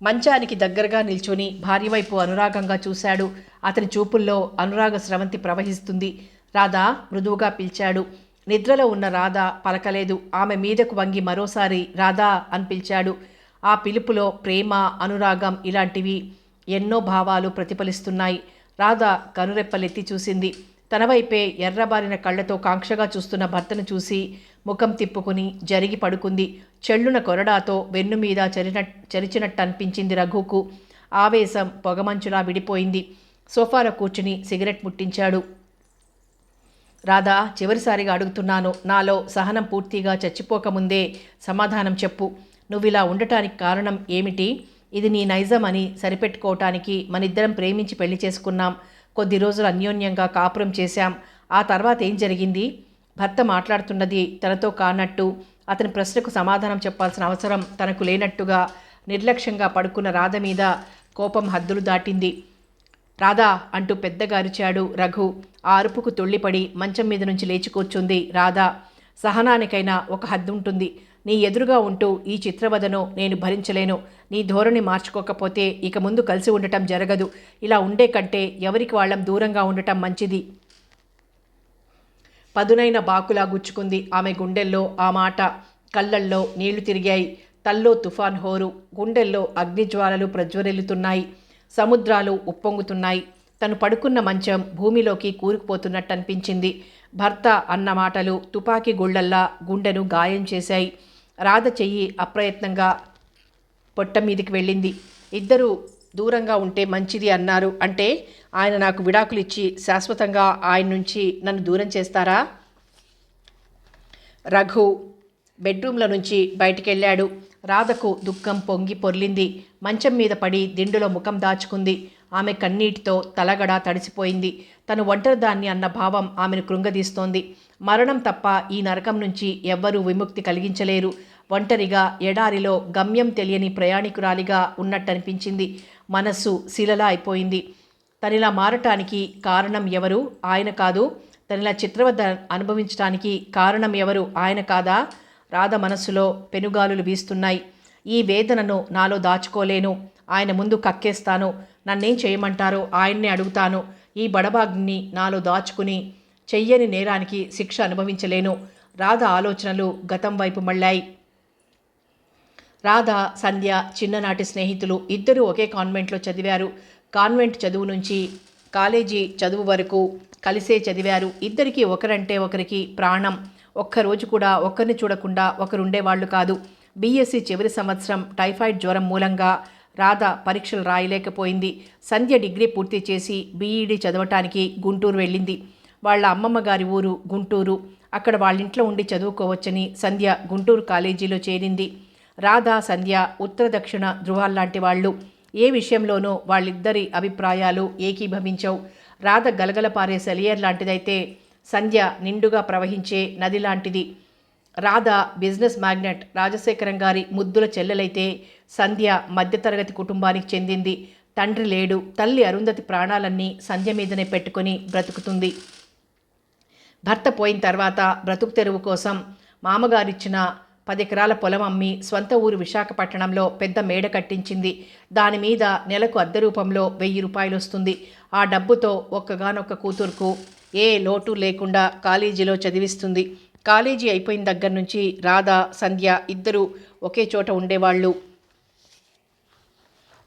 [SPEAKER 1] మంచానికి దగ్గరగా నిల్చొని భార్య వైపు అనురాగంగా చూశాడు. అతని చూపుల్లో అనురాగ స్రవంతి ప్రవహిస్తుంది. రాధా మృదువుగా పిలిచాడు. నిద్రలో ఉన్న రాధ పలకలేదు. ఆమె మీదకు వంగి మరోసారి రాధా అని పిలిచాడు. ఆ పిలుపులో ప్రేమ, అనురాగం ఇలాంటివి ఎన్నో భావాలు ప్రతిఫలిస్తున్నాయి. రాధ కనురెప్పలెత్తి చూసింది. తన వైపే ఎర్రబారిన కళ్ళతో కాంక్షగా చూస్తున్న భర్తను చూసి ముఖం తిప్పుకుని జరిగి పడుకుంది. చెళ్ళున కొరడాతో వెన్ను మీద చరిచినట్టు అనిపించింది రఘుకు. ఆవేశం పొగమంచులా విడిపోయింది. సోఫాలో కూర్చుని సిగరెట్ ముట్టించాడు. రాధా, చివరిసారిగా అడుగుతున్నాను. నాలో సహనం పూర్తిగా చచ్చిపోకముందే సమాధానం చెప్పు. నువ్విలా ఉండటానికి కారణం ఏమిటి? ఇది నీ నైజం అని సరిపెట్టుకోవటానికి మనిద్దరం ప్రేమించి పెళ్లి చేసుకున్నాం. కొద్ది రోజులు అన్యోన్యంగా కాపురం చేశాం. ఆ తర్వాత ఏం జరిగింది? భర్త మాట్లాడుతున్నది తనతో కానట్టు, అతని ప్రశ్నకు సమాధానం చెప్పాల్సిన అవసరం తనకు లేనట్టుగా నిర్లక్ష్యంగా పడుకున్న రాధ మీద కోపం హద్దులు దాటింది. రాధా అంటూ పెద్దగా అరిచాడు రఘు. ఆ అరుపుకు తుళ్ళిపడి మంచం మీద నుంచి లేచి కూర్చుంది రాధ. సహనానికైనా ఒక హద్దు ఉంటుంది. నీ ఎదురుగా ఉంటూ ఈ చిత్రవదను నేను భరించలేను. నీ ధోరణి మార్చుకోకపోతే ఇక ముందు కలిసి ఉండటం జరగదు. ఇలా ఉండే కంటే ఎవరికి వాళ్ళం దూరంగా ఉండటం మంచిది. పదునైన బాకులా గుచ్చుకుంది ఆమె గుండెల్లో ఆ మాట. కళ్ళల్లో నీళ్లు తిరిగాయి. తల్లో తుఫాన్ హోరు, గుండెల్లో అగ్నిజ్వాలలు ప్రజ్వరిల్లుతున్నాయి. సముద్రాలు ఉప్పొంగుతున్నాయి. తను పడుకున్న మంచం భూమిలోకి కూరుకుపోతున్నట్టు అనిపించింది. భర్త అన్న మాటలు తుపాకీ గుళ్లల్లా గుండెను గాయం చేశాయి. రాధ చెయ్యి అప్రయత్నంగా పొట్ట మీదికి వెళ్ళింది. ఇద్దరూ దూరంగా ఉంటే మంచిది అన్నారు. అంటే ఆయన నాకు విడాకులు ఇచ్చి శాశ్వతంగా ఆయన నుంచి నన్ను దూరం చేస్తారా? రఘు బెడ్రూమ్లో నుంచి బయటికెళ్ళాడు. రాధకు దుఃఖం పొంగి పొర్లింది. మంచం మీద పడి దిండులో ముఖం దాచుకుంది. ఆమె కన్నీటితో తలగడ తడిసిపోయింది. తను ఒంటరిదాన్ని అన్న భావం ఆమెను కృంగదీస్తోంది. మరణం తప్ప ఈ నరకం నుంచి ఎవ్వరూ విముక్తి కలిగించలేరు. ఒంటరిగా ఎడారిలో గమ్యం తెలియని ప్రయాణికురాలిగా ఉన్నట్టనిపించింది. మనస్సు శిలలా అయిపోయింది. తనిలా మారటానికి కారణం ఎవరు? ఆయన కాదు. తనిలా చిత్రవద అనుభవించటానికి కారణం ఎవరు? ఆయన కాదా? రాధ మనస్సులో పెనుగాలులు వీస్తున్నాయి. ఈ వేదనను నాలో దాచుకోలేను. ఆయన ముందు కక్కేస్తాను. నన్నేం చేయమంటారో ఆయన్నే అడుగుతాను. ఈ బడబాగ్ని నాలో దాచుకుని చెయ్యని నేరానికి శిక్ష అనుభవించలేను. రాధ ఆలోచనలు గతం వైపు మళ్ళాయి. రాధ, సంధ్య చిన్ననాటి స్నేహితులు. ఇద్దరూ ఒకే కాన్వెంట్లో చదివారు. కాన్వెంట్ చదువు నుంచి కాలేజీ చదువు వరకు కలిసే చదివారు. ఇద్దరికీ ఒకరంటే ఒకరికి ప్రాణం. ఒక్కరోజు కూడా ఒకరిని చూడకుండా ఒకరుండేవాళ్లు కాదు. బీఎస్సీ చివరి సంవత్సరం టైఫాయిడ్ జ్వరం మూలంగా రాధ పరీక్షలు రాయలేకపోయింది. సంధ్య డిగ్రీ పూర్తి చేసి బీఈడీ చదవటానికి గుంటూరు వెళ్ళింది. వాళ్ళ అమ్మమ్మ గారి ఊరు గుంటూరు. అక్కడ వాళ్ళింట్లో ఉండి చదువుకోవచ్చని సంధ్య గుంటూరు కాలేజీలో చేరింది. రాధ, సంధ్య ఉత్తర దక్షిణ ధృవాల్లాంటి వాళ్ళు. ఏ విషయంలోనూ వాళ్ళిద్దరి అభిప్రాయాలు ఏకీభవించవు. రాధ గలగలపారే సెలియర్ లాంటిదైతే సంధ్య నిండుగా ప్రవహించే నది లాంటిది. రాధ బిజినెస్ మ్యాగ్నెట్ రాజశేఖరం గారి ముద్దుల చెల్లెలైతే సంధ్య మధ్యతరగతి కుటుంబానికి చెందింది. తండ్రి లేడు. తల్లి అరుంధతి ప్రాణాలన్నీ సంధ్య మీదనే పెట్టుకుని బ్రతుకుతుంది. భర్త పోయిన తర్వాత బ్రతుకు తెరువు కోసం మామగారిచ్చిన 10 ఎకరాల పొలం అమ్మి స్వంత ఊరు విశాఖపట్నంలో పెద్ద మేడ కట్టించింది. దానిమీద నెలకు అద్దె రూపంలో 1000 రూపాయలు వస్తుంది. ఆ డబ్బుతో ఒక్కగానొక్క కూతురుకు ఏ లోటు లేకుండా కాలేజీలో చదివిస్తుంది. కాలేజీ అయిపోయిన దగ్గర నుంచి రాధ, సంధ్య ఇద్దరూ ఒకే చోట ఉండేవాళ్ళు.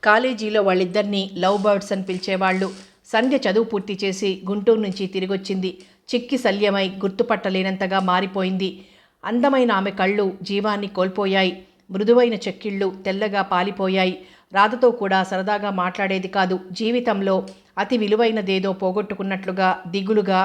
[SPEAKER 1] కాలేజీలో వాళ్ళిద్దరినీ లవ్ బర్డ్స్ అని పిలిచేవాళ్ళు. సంధ్య చదువు పూర్తి చేసి గుంటూరు నుంచి తిరిగొచ్చింది. చిక్కి శల్యమై గుర్తుపట్టలేనంతగా మారిపోయింది. అందమైన ఆమె కళ్ళు జీవాన్ని కోల్పోయాయి. మృదువైన చెక్కిళ్ళు తెల్లగా పాలిపోయాయి. రాధతో కూడా సరదాగా మాట్లాడేది కాదు. జీవితంలో అతి విలువైనదేదో పోగొట్టుకున్నట్లుగా దిగులుగా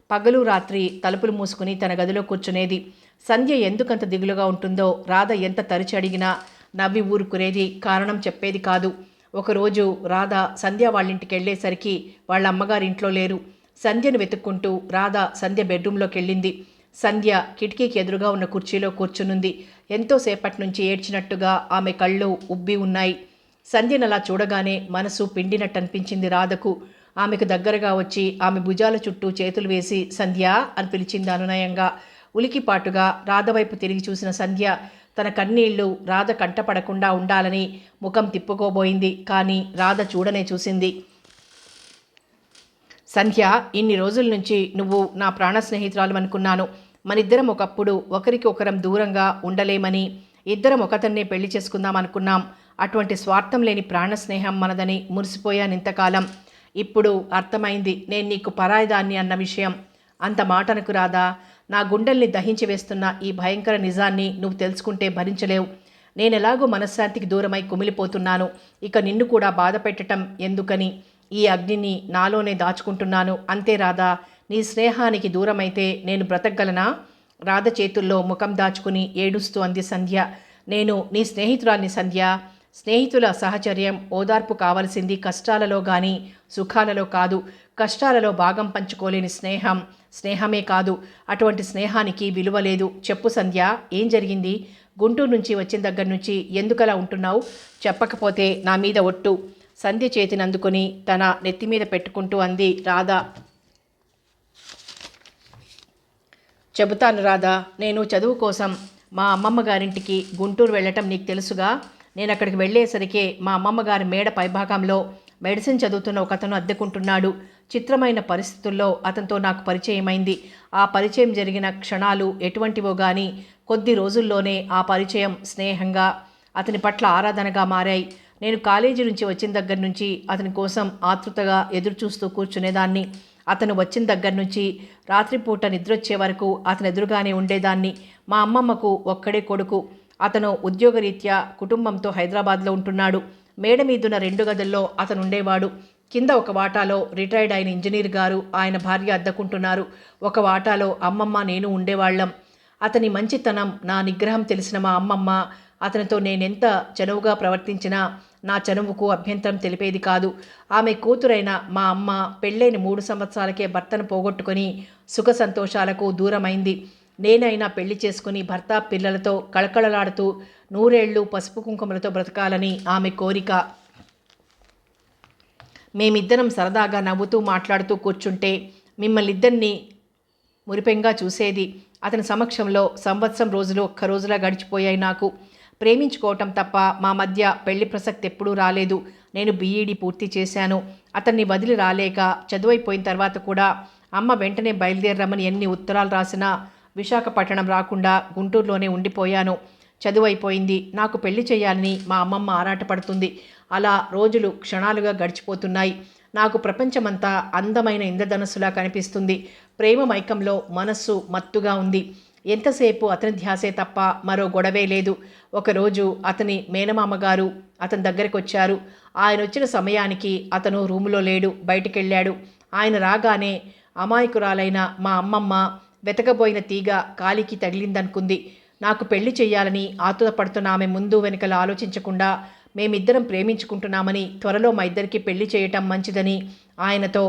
[SPEAKER 1] పగలు రాత్రి తలుపులు మూసుకుని తన గదిలో కూర్చునేది. సంధ్య ఎందుకంత దిగులుగా ఉంటుందో రాధ ఎంత తరిచి అడిగినా నవ్వి ఊరుకునేది. కారణం చెప్పేది కాదు. ఒకరోజు రాధ సంధ్య వాళ్ళింటికి వెళ్ళేసరికి వాళ్ళ అమ్మగారింట్లో లేరు. సంధ్యను వెతుక్కుంటూ రాధ సంధ్య బెడ్రూమ్లోకి వెళ్ళింది. సంధ్య కిటికీకి ఎదురుగా ఉన్న కుర్చీలో కూర్చునుంది. ఎంతోసేపటి నుంచి ఏడ్చినట్టుగా ఆమె కళ్ళు ఉబ్బి ఉన్నాయి. సంధ్యనలా చూడగానే మనసు పిండినట్టు అనిపించింది రాధకు. ఆమెకు దగ్గరగా వచ్చి ఆమె భుజాల చుట్టూ చేతులు వేసి సంధ్య అని పిలిచింది అనునయంగా. ఉలికిపాటుగా రాధ వైపు తిరిగి చూసిన సంధ్య తన కన్నీళ్లు రాధ కంటపడకుండా ఉండాలని ముఖం తిప్పుకోబోయింది. కానీ రాధ చూడనే చూసింది. సంధ్య, ఇన్ని రోజుల నుంచి నువ్వు నా ప్రాణ స్నేహితురాలు అనుకున్నాను. మనిద్దరం ఒకప్పుడు ఒకరికి ఒకరం దూరంగా ఉండలేమని, ఇద్దరం ఒకతన్నే పెళ్లి చేసుకుందాం అనుకున్నాం. అటువంటి స్వార్థం లేని ప్రాణ స్నేహం మనదని మురిసిపోయాను ఇంతకాలం. ఇప్పుడు అర్థమైంది నేను నీకు పరాయిదాన్ని అన్న విషయం. అంత మాటనకు రాదా. నా గుండెల్ని దహించి వేస్తున్న ఈ భయంకర నిజాన్ని నువ్వు తెలుసుకుంటే భరించలేవు. నేనెలాగో మనశ్శాంతికి దూరమై కుమిలిపోతున్నాను. ఇక నిన్ను కూడా బాధ పెట్టడం ఎందుకని ఈ అగ్నిని నాలోనే దాచుకుంటున్నాను. అంతే రాధా. నీ స్నేహానికి దూరమైతే నేను బ్రతకగలనా? రాధ చేతుల్లో ముఖం దాచుకుని ఏడుస్తూ అంది సంధ్య. నేను నీ స్నేహితురాల్ని సంధ్య. స్నేహితుల సహచర్యం, ఓదార్పు కావలసింది కష్టాలలో కానీ సుఖాలలో కాదు. కష్టాలలో భాగం పంచుకోలేని స్నేహం స్నేహమే కాదు. అటువంటి స్నేహానికి విలువ లేదు. చెప్పు సంధ్య, ఏం జరిగింది? గుంటూరు నుంచి వచ్చిన దగ్గర నుంచి ఎందుకలా ఉంటున్నావు? చెప్పకపోతే నా మీద ఒట్టు. సంధ్య చేతిని అందుకొని తన నెత్తిమీద పెట్టుకుంటూ అంది రాధ. చెబుతాను రాధా. నేను చదువు కోసం మా అమ్మమ్మ గారింటికి గుంటూరు వెళ్ళటం నీకు తెలుసుగా. నేను అక్కడికి వెళ్ళేసరికే మా అమ్మమ్మ గారి మేడ పైభాగంలో మెడిసిన్ చదువుతున్న ఒకతను అద్దెకుంటున్నాడు. చిత్రమైన పరిస్థితుల్లో అతనితో నాకు పరిచయమైంది. ఆ పరిచయం జరిగిన క్షణాలు ఎటువంటివో కానీ కొద్ది రోజుల్లోనే ఆ పరిచయం స్నేహంగా, అతని పట్ల ఆరాధనగా మారాయి. నేను కాలేజీ నుంచి వచ్చిన దగ్గర నుంచి అతని కోసం ఆతృతగా ఎదురుచూస్తూ కూర్చునేదాన్ని. అతను వచ్చిన దగ్గర నుంచి రాత్రిపూట నిద్రొచ్చే వరకు అతను ఎదురుగానే ఉండేదాన్ని. మా అమ్మమ్మకు ఒక్కడే కొడుకు. అతను ఉద్యోగరీత్యా కుటుంబంతో హైదరాబాద్లో ఉంటున్నాడు. మేడ మీదున్న 2 గదుల్లో అతను ఉండేవాడు. కింద ఒక వాటాలో రిటైర్డ్ అయిన ఇంజనీర్ గారు, ఆయన భార్య అద్దెకుంటున్నారు. ఒక వాటాలో అమ్మమ్మ, నేను ఉండేవాళ్ళం. అతని మంచితనం, నా నిగ్రహం తెలిసిన మా అమ్మమ్మ అతనితో నేనెంత చనువుగా ప్రవర్తించినా నా చనువుకు అభ్యంతరం తెలిపేది కాదు. ఆమె కూతురైన మా అమ్మ పెళ్ళైన 3 సంవత్సరాలకే భర్తను పోగొట్టుకొని సుఖ సంతోషాలకు దూరమైంది. నేనైనా పెళ్లి చేసుకుని భర్త పిల్లలతో కళకళలాడుతూ నూరేళ్లు పసుపు కుంకుమలతో బ్రతకాలని ఆమె కోరిక. మేమిద్దరం సరదాగా నవ్వుతూ మాట్లాడుతూ కూర్చుంటే మిమ్మల్ని ఇద్దరిని మురిపెంగా చూసేది. అతని సమక్షంలో సంవత్సరం రోజులు ఒక్క రోజులా గడిచిపోయాయి. నాకు ప్రేమించుకోవటం తప్ప మా మధ్య పెళ్లి ప్రసక్తి ఎప్పుడూ రాలేదు. నేను బీఈడీ పూర్తి చేశాను. అతన్ని వదిలి రాలేక చదువైపోయిన తర్వాత కూడా అమ్మ వెంటనే బయలుదేరమని ఎన్ని ఉత్తరాలు రాసినా విశాఖపట్నం రాకుండా గుంటూరులోనే ఉండిపోయాను. చదువైపోయింది. నాకు పెళ్లి చేయాలని మా అమ్మమ్మ ఆరాటపడుతుంది. అలా రోజులు క్షణాలుగా గడిచిపోతున్నాయి. నాకు ప్రపంచమంతా అందమైన ఇంద్రధనుస్సులా కనిపిస్తుంది. ప్రేమ మైకంలో మనస్సు మత్తుగా ఉంది. ఎంతసేపు అతని ధ్యాసే తప్ప మరో గొడవే లేదు. ఒకరోజు అతని మేనమామగారు అతని దగ్గరికి వచ్చారు. ఆయన వచ్చిన సమయానికి అతను రూములో లేడు, బయటికెళ్ళాడు. ఆయన రాగానే అమాయకురాలైన మా అమ్మమ్మ వెతకబోయిన తీగ కాలికి తగిలిందనుకుంది. నాకు పెళ్లి చెయ్యాలని ఆతురపడుతున్న ఆమె ముందు వెనుకల ఆలోచించకుండా మేమిద్దరం ప్రేమించుకుంటున్నామని, త్వరలో మా ఇద్దరికి పెళ్లి చేయటం మంచిదని ఆయనతో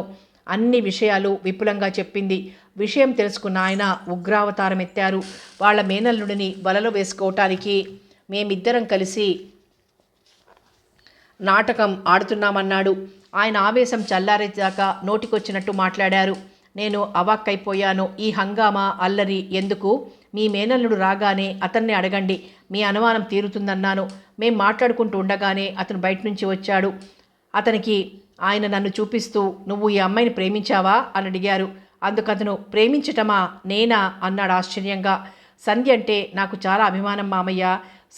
[SPEAKER 1] అన్ని విషయాలు విపులంగా చెప్పింది. విషయం తెలుసుకున్న ఆయన ఉగ్రావతారం ఎత్తారు. వాళ్ళ మేనల్లుడిని వలలో వేసుకోవటానికి మేమిద్దరం కలిసి నాటకం ఆడుతున్నామన్నాడు. ఆయన ఆవేశం చల్లారేదాకా నోటికొచ్చినట్టు మాట్లాడారు. నేను అవాక్కైపోయాను. ఈ హంగామా అల్లరి ఎందుకు? మీ మేనల్లుడు రాగానే అతన్ని అడగండి, మీ అనుమానం తీరుతుందన్నాను. మేం మాట్లాడుకుంటూ ఉండగానే అతను బయట నుంచి వచ్చాడు. అతనికి ఆయన నన్ను చూపిస్తూ, నువ్వు ఈ అమ్మాయిని ప్రేమించావా అని అడిగారు. అందుకతను, ప్రేమించటమా? నేనా అన్నాడు ఆశ్చర్యంగా. సంధ్య అంటే నాకు చాలా అభిమానం మామయ్య.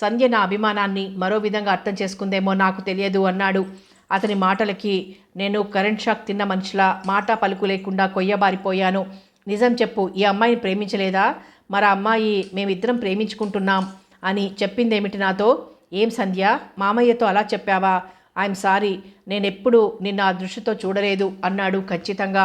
[SPEAKER 1] సంధ్య నా అభిమానాన్ని మరో విధంగా అర్థం చేసుకుందేమో నాకు తెలియదు అన్నాడు. అతని మాటలకి నేను కరెంట్ షాక్ తిన్న మనిషిలా మాట పలుకు లేకుండా కొయ్యబారిపోయాను. నిజం చెప్పు, ఈ అమ్మాయిని ప్రేమించలేదా? మరి అమ్మాయి మేమిద్దరం ప్రేమించుకుంటున్నాం అని చెప్పిందేమిటి నాతో? ఏం సంధ్య, మామయ్యతో అలా చెప్పావా? ఐఎమ్ సారీ, నేనెప్పుడు నిన్న ఆ దృష్టితో చూడలేదు అన్నాడు ఖచ్చితంగా.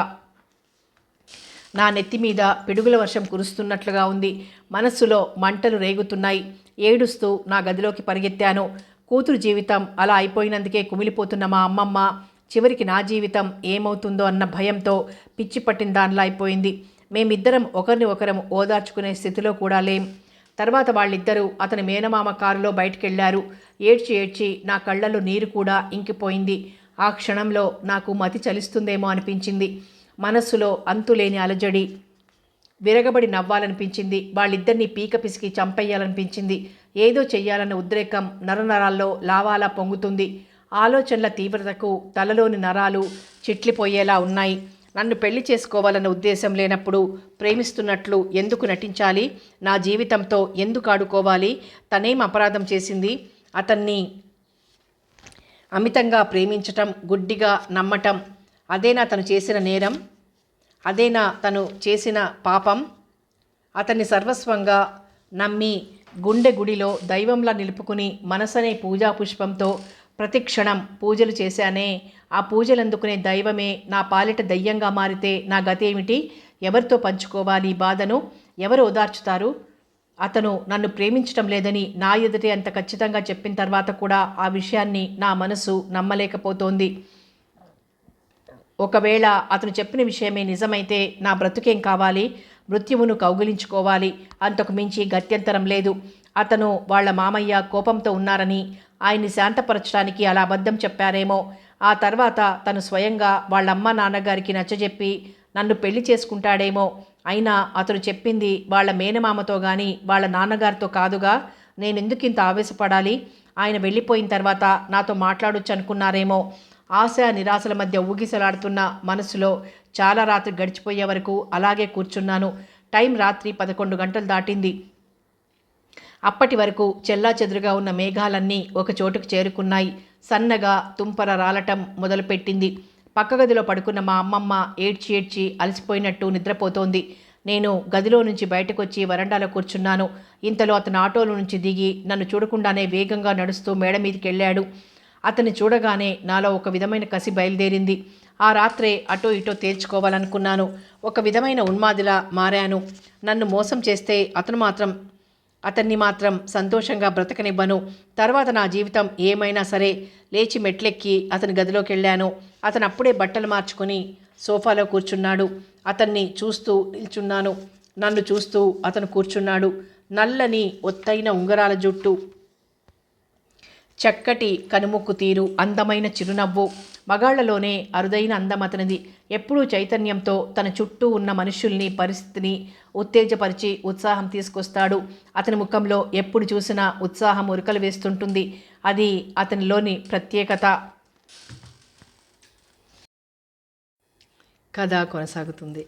[SPEAKER 1] నా నెత్తి మీద పిడుగుల వర్షం కురుస్తున్నట్లుగా ఉంది. మనస్సులో మంటలు రేగుతున్నాయి. ఏడుస్తూ నా గదిలోకి పరిగెత్తాను. కూతురు జీవితం అలా అయిపోయినందుకే కుమిలిపోతున్న మా అమ్మమ్మ చివరికి నా జీవితం ఏమవుతుందో అన్న భయంతో పిచ్చి పట్టిన దానిలా అయిపోయింది. మేమిద్దరం ఒకరిని ఒకరం ఓదార్చుకునే స్థితిలో కూడా లేం. తర్వాత వాళ్ళిద్దరూ అతని మేనమామ కారులో బయటికెళ్లారు. ఏడ్చి ఏడ్చి నా కళ్ళల్లో నీరు కూడా ఇంకిపోయింది. ఆ క్షణంలో నాకు మతి చలిస్తుందేమో అనిపించింది. మనస్సులో అంతులేని అలజడి. విరగబడి నవ్వాలనిపించింది. వాళ్ళిద్దరినీ పీక పిసికి చంపేయాలనిపించింది. ఏదో చెయ్యాలన్న ఉద్రేకం నరనరాల్లో లావాలా పొంగుతుంది. ఆలోచనల తీవ్రతకు తలలోని నరాలు చిట్లిపోయేలా ఉన్నాయి. నన్ను పెళ్లి చేసుకోవాలన్న ఉద్దేశం లేనప్పుడు ప్రేమిస్తున్నట్లు ఎందుకు నటించాలి? నా జీవితంతో ఎందుకు ఆడుకోవాలి? తనేం అపరాధం చేసింది? అతన్ని అమితంగా ప్రేమించటం, గుడ్డిగా నమ్మటం, అదేనా తను చేసిన నేరం? అదేనా తను చేసిన పాపం? అతన్ని సర్వస్వంగా నమ్మి గుండె గుడిలో దైవంలా నిలుపుకుని మనసనే పూజా పుష్పంతో ప్రతిక్షణం పూజలు చేశానే, ఆ పూజలందుకునే దైవమే నా పాలిట దయ్యంగా మారితే నా గతేమిటి? ఎవరితో పంచుకోవాలి బాధను? ఎవరు ఓదార్చుతారు? అతను నన్ను ప్రేమించటం లేదని నా ఎదుటే అంత ఖచ్చితంగా చెప్పిన తర్వాత కూడా ఆ విషయాన్ని నా మనసు నమ్మలేకపోతోంది. ఒకవేళ అతను చెప్పిన విషయమే నిజమైతే నా బ్రతుకేం కావాలి? మృత్యువును కౌగిలించుకోవాలి. అంతకు మించి గత్యంతరం లేదు. అతను వాళ్ళ మామయ్య కోపంతో ఉన్నారని ఆయన్ని శాంతపరచడానికి అలా అబద్ధం చెప్పారేమో. ఆ తర్వాత తను స్వయంగా వాళ్ళమ్మ నాన్నగారికి నచ్చజెప్పి నన్ను పెళ్లి చేసుకుంటాడేమో. అయినా అతను చెప్పింది వాళ్ళ మేనమామతో కానీ వాళ్ళ నాన్నగారితో కాదుగా. నేనెందుకింత ఆవేశపడాలి? ఆయన వెళ్ళిపోయిన తర్వాత నాతో మాట్లాడొచ్చు అనుకున్నారేమో. ఆశ నిరాశల మధ్య ఊగిసలాడుతున్న మనసులో చాలా రాత్రి గడిచిపోయే వరకు అలాగే కూర్చున్నాను. టైం రాత్రి 11 గంటలు దాటింది. అప్పటి వరకు చెల్లాచెదురుగా ఉన్న మేఘాలన్నీ ఒక చోటుకు చేరుకున్నాయి. సన్నగా తుంపర రాలటం మొదలుపెట్టింది. పక్క గదిలో పడుకున్న మా అమ్మమ్మ ఏడ్చి ఏడ్చి అలసిపోయినట్టు నిద్రపోతోంది. నేను గదిలో నుంచి బయటకొచ్చి వరండాలో కూర్చున్నాను. ఇంతలో అతను ఆటోలో నుంచి దిగి నన్ను చూడకుండానే వేగంగా నడుస్తూ మేడ మీదకి వెళ్ళాడు. అతన్ని చూడగానే నాలో ఒక విధమైన కసి బయలుదేరింది. ఆ రాత్రే అటో ఇటో తేల్చుకోవాలనుకున్నాను. ఒక విధమైన ఉన్మాదిలా మారాను. నన్ను మోసం చేస్తే అతను మాత్రం అతన్ని మాత్రం సంతోషంగా బ్రతకనివ్వను. తర్వాత నా జీవితం ఏమైనా సరే. లేచి మెట్లెక్కి అతని గదిలోకి వెళ్ళాను. అతను అప్పుడే బట్టలు మార్చుకొని సోఫాలో కూర్చున్నాడు. అతన్ని చూస్తూ నిల్చున్నాను. నన్ను చూస్తూ అతను కూర్చున్నాడు. నల్లని ఒత్తైన ఉంగరాల జుట్టు, చక్కటి కనుముక్కు తీరు, అందమైన చిరునవ్వు. మగాళ్లలోనే అరుదైన అందం అతనిది. ఎప్పుడూ చైతన్యంతో తన చుట్టూ ఉన్న మనుషుల్ని, పరిస్థితిని ఉత్తేజపరిచి ఉత్సాహం తీసుకొస్తాడు. అతని ముఖంలో ఎప్పుడు చూసినా ఉత్సాహం ఉరకలు వేస్తుంటుంది. అది అతనిలోని ప్రత్యేకత. కథ కొనసాగుతుంది.